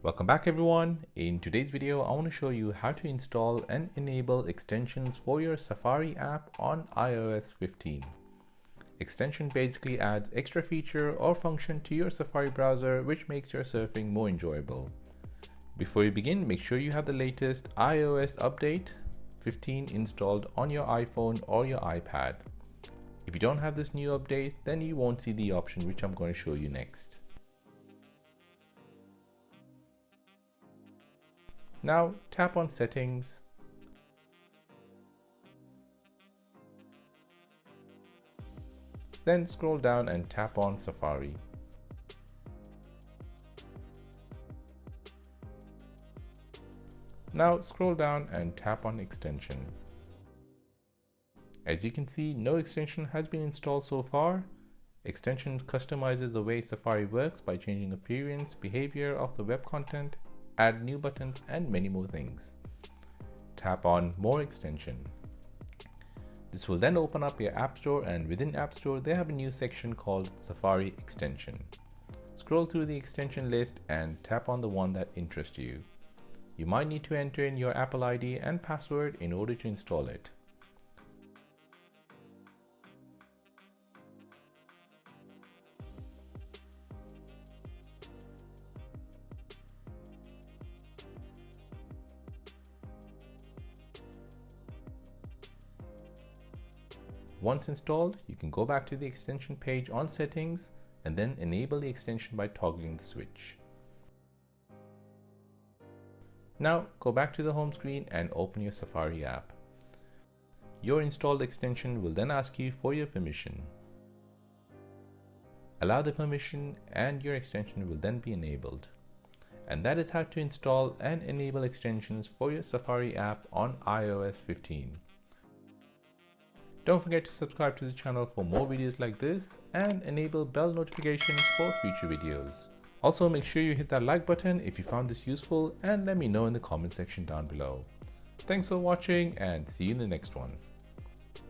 Welcome back everyone. In today's video, I want to show you how to install and enable extensions for your Safari app on iOS 15. Extension basically adds extra feature or function to your Safari browser which makes your surfing more enjoyable. Before you begin, make sure you have the latest iOS update 15 installed on your iPhone or your iPad. If you don't have this new update, then you won't see the option which I'm going to show you next. Now tap on Settings, then scroll down and tap on Safari. Now scroll down and tap on Extension. As you can see, no extension has been installed so far. Extension customizes the way Safari works by changing appearance, behavior of the web content, add new buttons, and many more things. Tap on More Extension. This will then open up your App Store, and within App Store they have a new section called Safari Extension. Scroll through the extension list and tap on the one that interests you. You might need to enter in your Apple ID and password in order to install it. Once installed, you can go back to the extension page on Settings and then enable the extension by toggling the switch. Now go back to the home screen and open your Safari app. Your installed extension will then ask you for your permission. Allow the permission and your extension will then be enabled. And that is how to install and enable extensions for your Safari app on iOS 15. Don't forget to subscribe to the channel for more videos like this and enable bell notifications for future videos. Also, make sure you hit that like button if you found this useful and let me know in the comment section down below. Thanks for watching and see you in the next one.